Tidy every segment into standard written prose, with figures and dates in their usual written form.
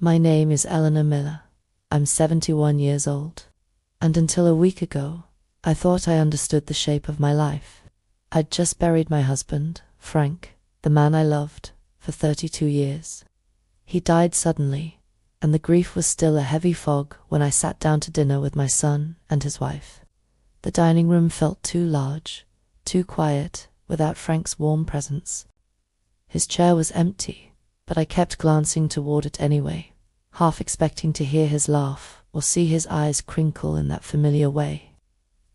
My name is Eleanor Miller. I'm 71 years old. And until a week ago, I thought I understood the shape of my life. I'd just buried my husband, Frank, the man I loved, for 32 years. He died suddenly, and the grief was still a heavy fog when I sat down to dinner with my son and his wife. The dining room felt too large, too quiet, without Frank's warm presence. His chair was empty, but I kept glancing toward it anyway, half expecting to hear his laugh or see his eyes crinkle in that familiar way.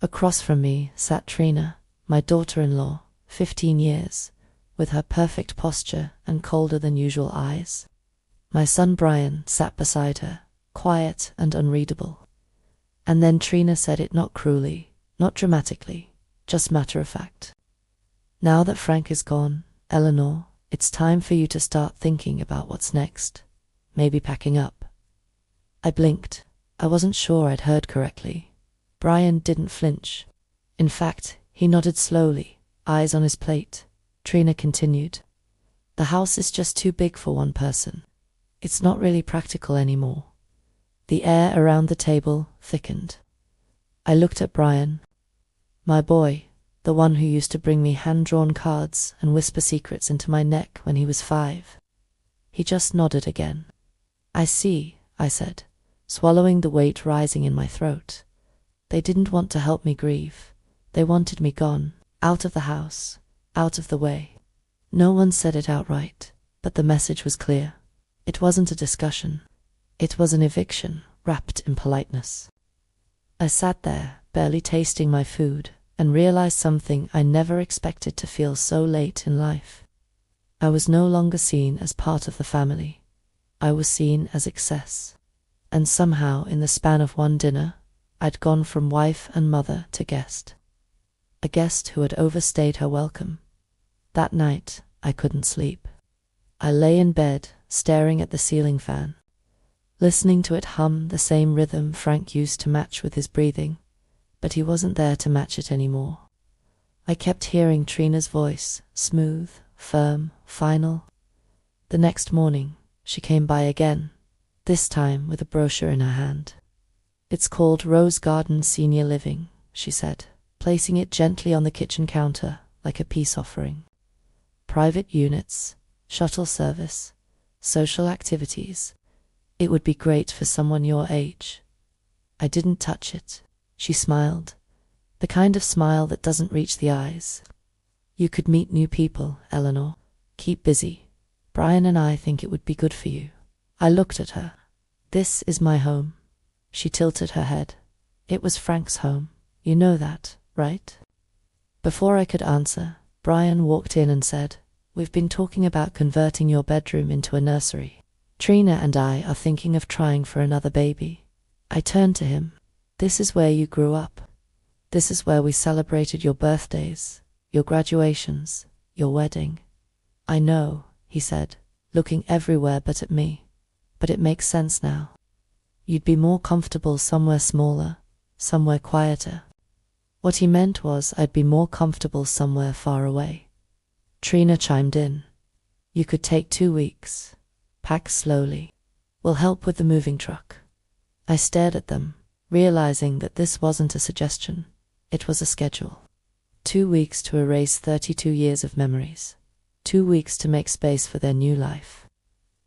Across from me sat Trina, my daughter-in-law, 15 years, with her perfect posture and colder than usual eyes. My son Brian sat beside her, quiet and unreadable. And then Trina said it not cruelly, not dramatically, just matter-of-fact. Now that Frank is gone, Eleanor, it's time for you to start thinking about what's next. Maybe packing up. I blinked. I wasn't sure I'd heard correctly. Brian didn't flinch. In fact, he nodded slowly, eyes on his plate. Trina continued. The house is just too big for one person. It's not really practical anymore. The air around the table thickened. I looked at Brian. My boy, the one who used to bring me hand-drawn cards and whisper secrets into my neck when he was 5. He just nodded again. I see, I said, swallowing the weight rising in my throat. They didn't want to help me grieve. They wanted me gone, out of the house, out of the way. No one said it outright, but the message was clear. It wasn't a discussion. It was an eviction, wrapped in politeness. I sat there, barely tasting my food, and realized something I never expected to feel so late in life. I was no longer seen as part of the family. I was seen as excess. And somehow, in the span of one dinner, I'd gone from wife and mother to guest. A guest who had overstayed her welcome. That night, I couldn't sleep. I lay in bed, staring at the ceiling fan, listening to it hum the same rhythm Frank used to match with his breathing, but he wasn't there to match it anymore. I kept hearing Trina's voice, smooth, firm, final. The next morning, she came by again, this time with a brochure in her hand. It's called Rose Garden Senior Living, she said, placing it gently on the kitchen counter like a peace offering. Private units, shuttle service, social activities. It would be great for someone your age. I didn't touch it. She smiled, the kind of smile that doesn't reach the eyes. You could meet new people, Eleanor. Keep busy. Brian and I think it would be good for you. I looked at her. This is my home. She tilted her head. It was Frank's home. You know that, right? Before I could answer, Brian walked in and said, We've been talking about converting your bedroom into a nursery. Trina and I are thinking of trying for another baby. I turned to him. This is where you grew up. This is where we celebrated your birthdays, your graduations, your wedding. I know, he said, looking everywhere but at me. But it makes sense now. You'd be more comfortable somewhere smaller, somewhere quieter. What he meant was I'd be more comfortable somewhere far away. Trina chimed in. You could take 2 weeks. Pack slowly. We'll help with the moving truck. I stared at them, realizing that this wasn't a suggestion. It was a schedule. 2 weeks to erase 32 years of memories. 2 weeks to make space for their new life.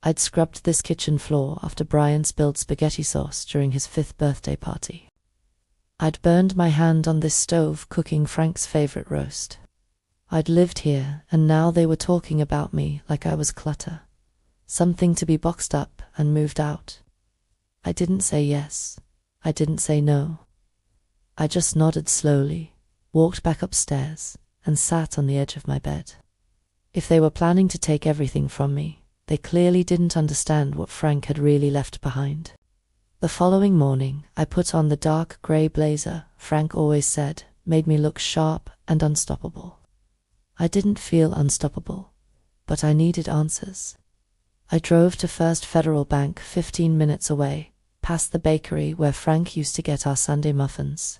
I'd scrubbed this kitchen floor after Brian spilled spaghetti sauce during his 5th birthday party. I'd burned my hand on this stove cooking Frank's favorite roast. I'd lived here, and now they were talking about me like I was clutter. Something to be boxed up and moved out. I didn't say yes. I didn't say no. I just nodded slowly, walked back upstairs, and sat on the edge of my bed. If they were planning to take everything from me, they clearly didn't understand what Frank had really left behind. The following morning, I put on the dark grey blazer Frank always said made me look sharp and unstoppable. I didn't feel unstoppable, but I needed answers. I drove to First Federal Bank 15 minutes away, past the bakery where Frank used to get our Sunday muffins.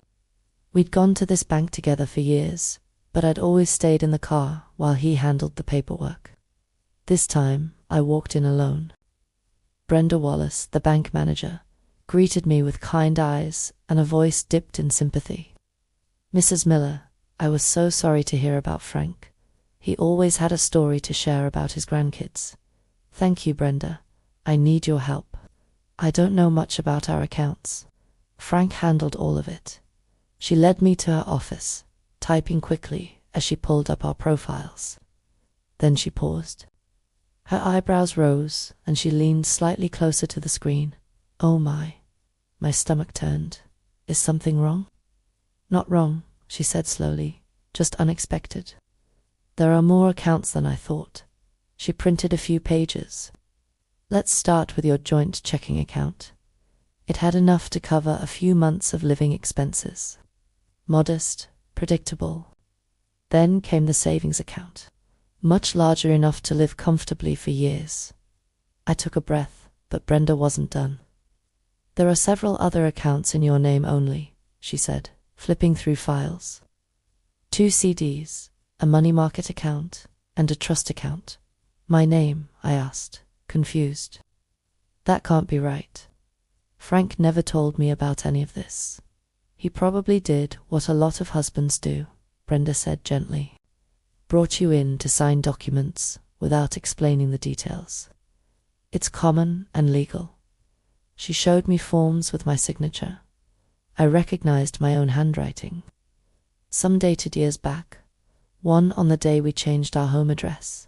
We'd gone to this bank together for years, but I'd always stayed in the car while he handled the paperwork. This time, I walked in alone. Brenda Wallace, the bank manager, greeted me with kind eyes and a voice dipped in sympathy. "Mrs. Miller, I was so sorry to hear about Frank. He always had a story to share about his grandkids." "Thank you, Brenda. I need your help. I don't know much about our accounts." Frank handled all of it. She led me to her office, typing quickly as she pulled up our profiles. Then she paused. Her eyebrows rose, and she leaned slightly closer to the screen. "Oh my." My stomach turned. "Is something wrong?" "Not wrong," she said slowly, "just unexpected. There are more accounts than I thought." She printed a few pages. "Let's start with your joint checking account." It had enough to cover a few months of living expenses. Modest, predictable. Then came the savings account, much larger enough to live comfortably for years. I took a breath, but Brenda wasn't done. "There are several other accounts in your name only," she said, flipping through files. 2 CDs, a money market account, and a trust account. "My name?" I asked, confused. "That can't be right. Frank never told me about any of this." "He probably did what a lot of husbands do," Brenda said gently. "Brought you in to sign documents without explaining the details. It's common and legal." She showed me forms with my signature. I recognized my own handwriting. Some dated years back, one on the day we changed our home address,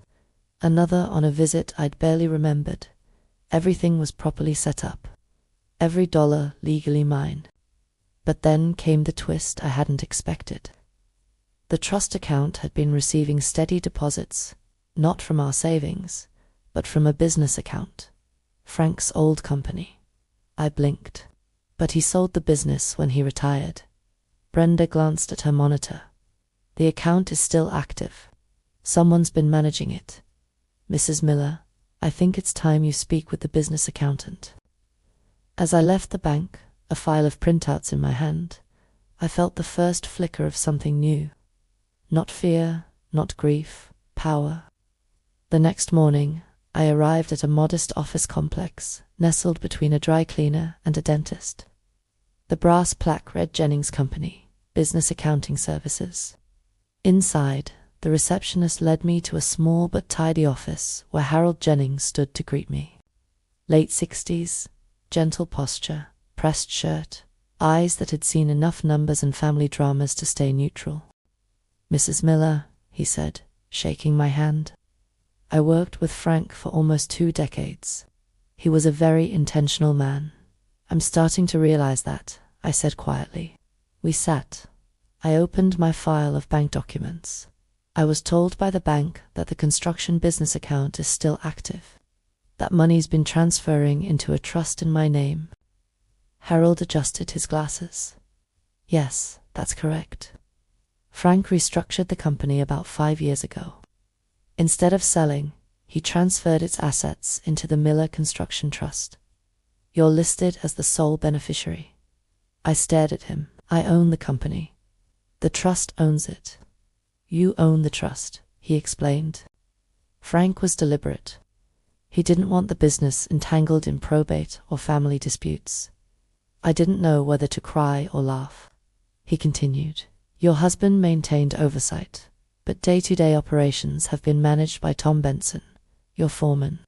another on a visit I'd barely remembered. Everything was properly set up, every dollar legally mine. But then came the twist I hadn't expected. The trust account had been receiving steady deposits, not from our savings, but from a business account, Frank's old company. I blinked. "But he sold the business when he retired." Brenda glanced at her monitor. "The account is still active. Someone's been managing it. Mrs. Miller, I think it's time you speak with the business accountant." As I left the bank, a file of printouts in my hand, I felt the first flicker of something new. Not fear, not grief, power. The next morning, I arrived at a modest office complex nestled between a dry cleaner and a dentist. The brass plaque read Jennings Company, Business Accounting Services. Inside, the receptionist led me to a small but tidy office where Harold Jennings stood to greet me. Late 60s, gentle posture, pressed shirt, eyes that had seen enough numbers and family dramas to stay neutral. "Mrs. Miller," he said, shaking my hand. "I worked with Frank for almost 2 decades. He was a very intentional man." "I'm starting to realize that," I said quietly. We sat. I opened my file of bank documents. I was told by the bank that the construction business account is still active, that money's been transferring into a trust in my name. Harold adjusted his glasses. "Yes, that's correct. Frank restructured the company about 5 years ago. Instead of selling, he transferred its assets into the Miller Construction Trust. You're listed as the sole beneficiary." I stared at him. "I own the company. The trust owns it." "You own the trust," he explained. Frank was deliberate. He didn't want the business entangled in probate or family disputes. I didn't know whether to cry or laugh. He continued, "Your husband maintained oversight, but day-to-day operations have been managed by Tom Benson, your foreman.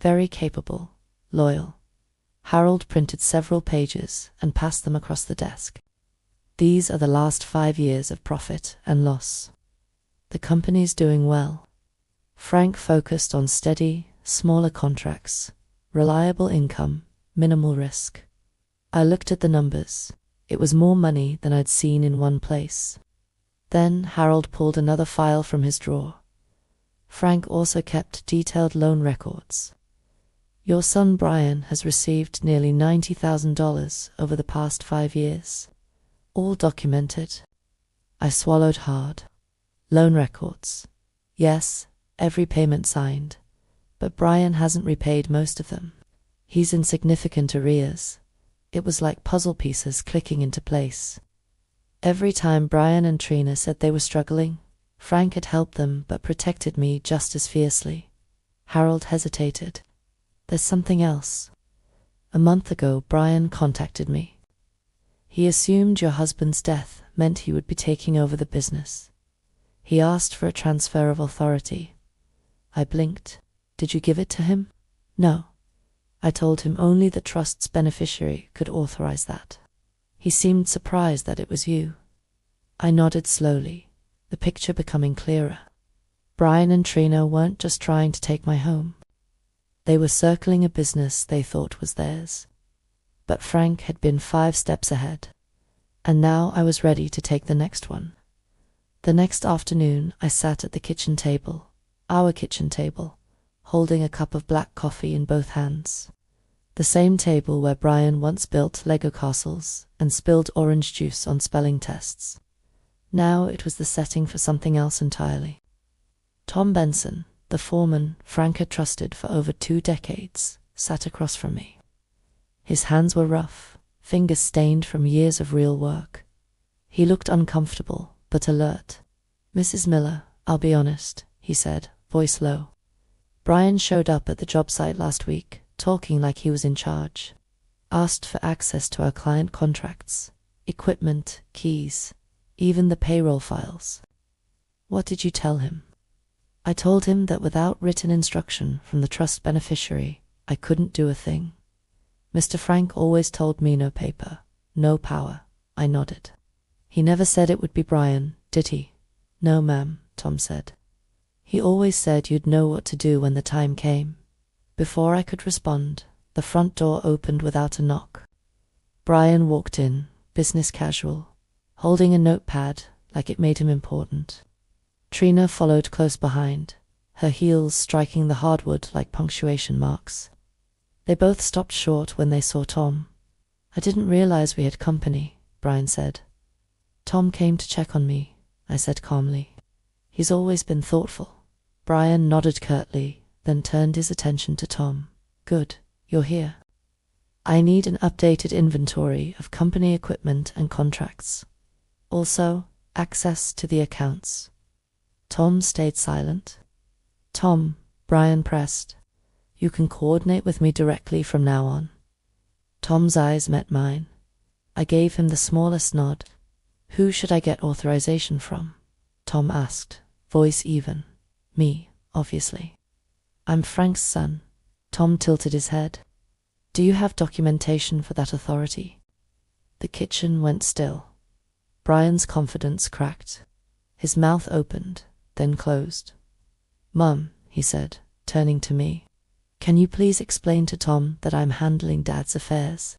Very capable, loyal." Harold printed several pages and passed them across the desk. "These are the last 5 years of profit and loss. The company's doing well." Frank focused on steady, smaller contracts, reliable income, minimal risk. I looked at the numbers. It was more money than I'd seen in one place. Then Harold pulled another file from his drawer. Frank also kept detailed loan records. "Your son Brian has received nearly $90,000 over the past 5 years. All documented." I swallowed hard. Loan records. Yes, every payment signed. But Brian hasn't repaid most of them. He's in significant arrears. It was like puzzle pieces clicking into place. Every time Brian and Trina said they were struggling, Frank had helped them but protected me just as fiercely. Harold hesitated. "There's something else." A month ago, Brian contacted me. He assumed your husband's death meant he would be taking over the business. He asked for a transfer of authority. I blinked. Did you give it to him? No. I told him only the trust's beneficiary could authorize that. He seemed surprised that it was you. I nodded slowly, the picture becoming clearer. Brian and Trina weren't just trying to take my home. They were circling a business they thought was theirs. But Frank had been 5 steps ahead, and now I was ready to take the next one. The next afternoon, I sat at the kitchen table, our kitchen table, holding a cup of black coffee in both hands. The same table where Brian once built Lego castles and spilled orange juice on spelling tests. Now it was the setting for something else entirely. Tom Benson, the foreman Frank had trusted for over 2 decades, sat across from me. His hands were rough, fingers stained from years of real work. He looked uncomfortable, but alert. "Mrs. Miller, I'll be honest," he said, voice low. "Brian showed up at the job site last week, talking like he was in charge. Asked for access to our client contracts, equipment, keys, even the payroll files." "What did you tell him?" "I told him that without written instruction from the trust beneficiary, I couldn't do a thing. Mr. Frank always told me no paper, no power." I nodded. "He never said it would be Brian, did he?" "No, ma'am," Tom said. "He always said you'd know what to do when the time came." Before I could respond, the front door opened without a knock. Brian walked in, business casual, holding a notepad like it made him important. Trina followed close behind, her heels striking the hardwood like punctuation marks. They both stopped short when they saw Tom. "I didn't realize we had company," Brian said. "Tom came to check on me," I said calmly. "He's always been thoughtful." Brian nodded curtly, then turned his attention to Tom. "Good, you're here. I need an updated inventory of company equipment and contracts. Also, access to the accounts." Tom stayed silent. "Tom," Brian pressed, "you can coordinate with me directly from now on." Tom's eyes met mine. I gave him the smallest nod. "Who should I get authorization from?" Tom asked, voice even. "Me, obviously. I'm Frank's son." Tom tilted his head. "Do you have documentation for that authority?" The kitchen went still. Brian's confidence cracked. His mouth opened, then closed. "Mum," he said, turning to me, "can you please explain to Tom that I'm handling Dad's affairs?"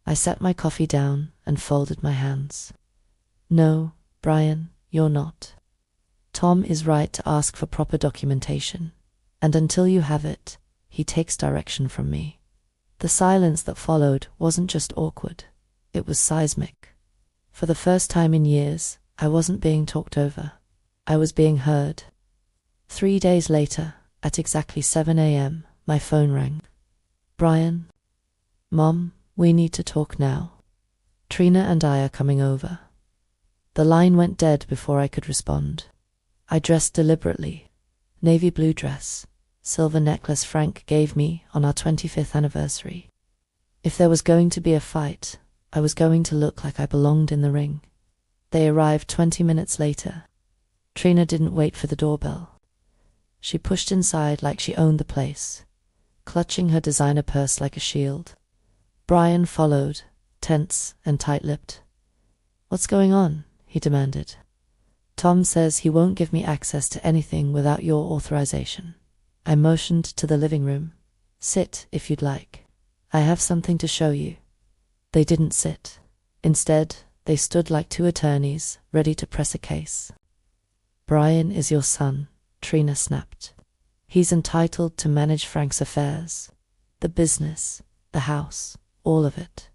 I set my coffee down and folded my hands. "No, Brian, you're not. Tom is right to ask for proper documentation, and until you have it, he takes direction from me." The silence that followed wasn't just awkward, it was seismic. For the first time in years, I wasn't being talked over. I was being heard. 3 days later, at exactly 7 a.m., my phone rang. "Brian? Mom, we need to talk now. Trina and I are coming over." The line went dead before I could respond. I dressed deliberately. Navy blue dress, silver necklace Frank gave me on our 25th anniversary. If there was going to be a fight, I was going to look like I belonged in the ring. They arrived 20 minutes later. Trina didn't wait for the doorbell. She pushed inside like she owned the place, clutching her designer purse like a shield. Brian followed, tense and tight-lipped. "What's going on?" he demanded. "Tom says he won't give me access to anything without your authorization." I motioned to the living room. "Sit, if you'd like. I have something to show you." They didn't sit. Instead, they stood like 2 attorneys, ready to press a case. "Brian is your son," Trina snapped. "He's entitled to manage Frank's affairs. The business, the house, all of it."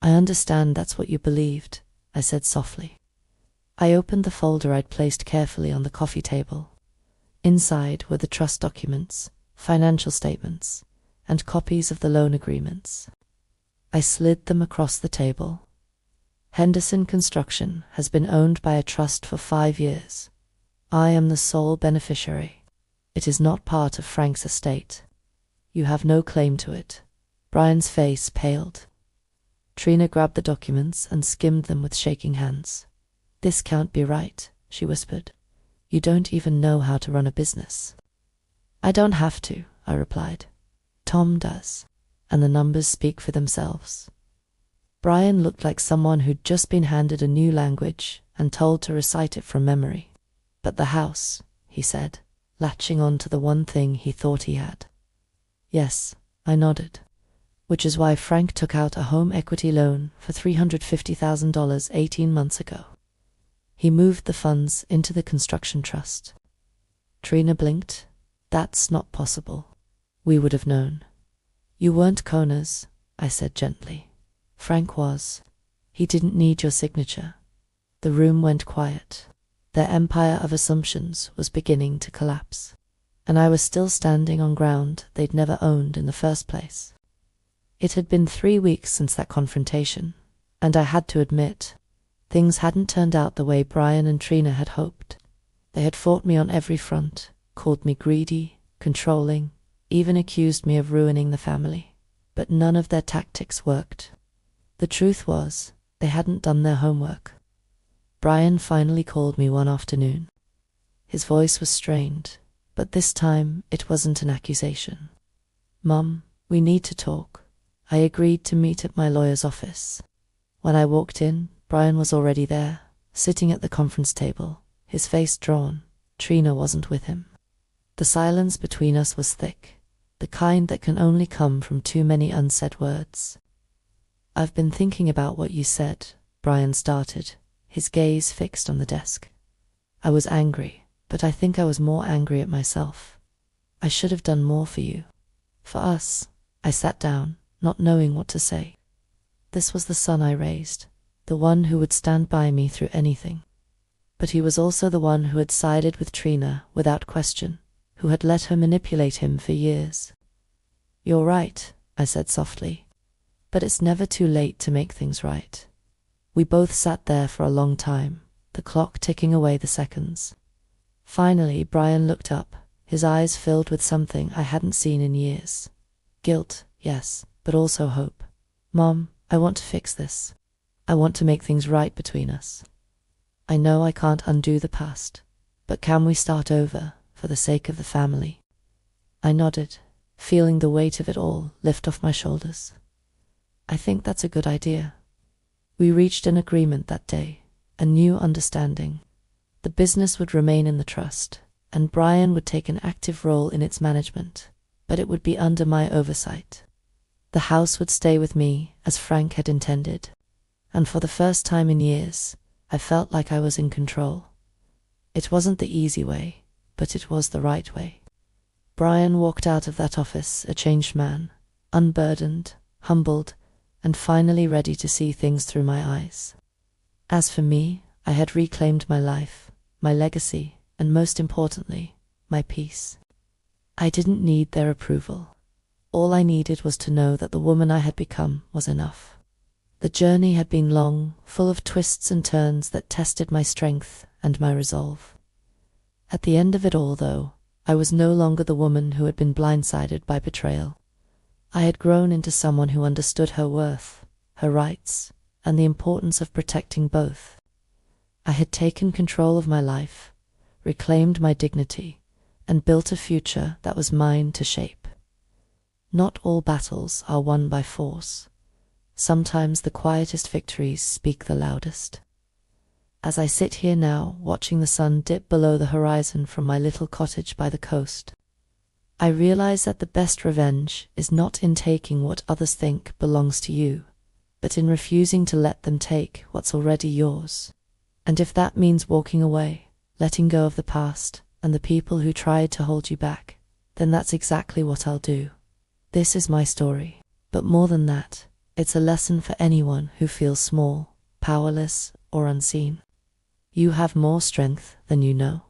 "I understand that's what you believed," I said softly. I opened the folder I'd placed carefully on the coffee table. Inside were the trust documents, financial statements, and copies of the loan agreements. I slid them across the table. "Henderson Construction has been owned by a trust for 5 years. I am the sole beneficiary. It is not part of Frank's estate. You have no claim to it. Brian's face paled. Trina grabbed the documents and skimmed them with shaking hands. "This can't be right," she whispered. "You don't even know how to run a business." "I don't have to," I replied. "Tom does, and the numbers speak for themselves." Brian looked like someone who'd just been handed a new language and told to recite it from memory. "But the house," he said, latching on to the one thing he thought he had. "Yes," I nodded. "Which is why Frank took out a home equity loan for $350,000 18 months ago. He moved the funds into the construction trust." Trina blinked. "That's not possible. We would have known." "You weren't Kona's," I said gently. "Frank was. He didn't need your signature." The room went quiet. Their empire of assumptions was beginning to collapse, and I was still standing on ground they'd never owned in the first place. It had been 3 weeks since that confrontation, and I had to admit, things hadn't turned out the way Brian and Trina had hoped. They had fought me on every front, called me greedy, controlling, even accused me of ruining the family. But none of their tactics worked. The truth was, they hadn't done their homework. Brian finally called me one afternoon. His voice was strained, but this time it wasn't an accusation. "Mum, we need to talk. I agreed to meet at my lawyer's office." When I walked in, Brian was already there, sitting at the conference table, his face drawn. Trina wasn't with him. The silence between us was thick, the kind that can only come from too many unsaid words. "I've been thinking about what you said," Brian started, his gaze fixed on the desk. "I was angry, but I think I was more angry at myself. I should have done more for you. For us." I sat down, not knowing what to say. This was the son I raised, the one who would stand by me through anything. But he was also the one who had sided with Trina without question, who had let her manipulate him for years. "You're right," I said softly. "But it's never too late to make things right." We both sat there for a long time, the clock ticking away the seconds. Finally, Brian looked up, his eyes filled with something I hadn't seen in years. Guilt, yes, but also hope. "Mom, I want to fix this. I want to make things right between us. I know I can't undo the past, but can we start over for the sake of the family?" I nodded, feeling the weight of it all lift off my shoulders. "I think that's a good idea." We reached an agreement that day, a new understanding. The business would remain in the trust, and Brian would take an active role in its management, but it would be under my oversight. The house would stay with me, as Frank had intended, and for the first time in years, I felt like I was in control. It wasn't the easy way, but it was the right way. Brian walked out of that office a changed man, unburdened, humbled, and finally ready to see things through my eyes. As for me, I had reclaimed my life, my legacy, and most importantly, my peace. I didn't need their approval. All I needed was to know that the woman I had become was enough. The journey had been long, full of twists and turns that tested my strength and my resolve. At the end of it all, though, I was no longer the woman who had been blindsided by betrayal. I had grown into someone who understood her worth, her rights, and the importance of protecting both. I had taken control of my life, reclaimed my dignity, and built a future that was mine to shape. Not all battles are won by force. Sometimes the quietest victories speak the loudest. As I sit here now, watching the sun dip below the horizon from my little cottage by the coast, I realize that the best revenge is not in taking what others think belongs to you, but in refusing to let them take what's already yours. And if that means walking away, letting go of the past and the people who tried to hold you back, then that's exactly what I'll do. This is my story, but more than that, it's a lesson for anyone who feels small, powerless, or unseen. You have more strength than you know.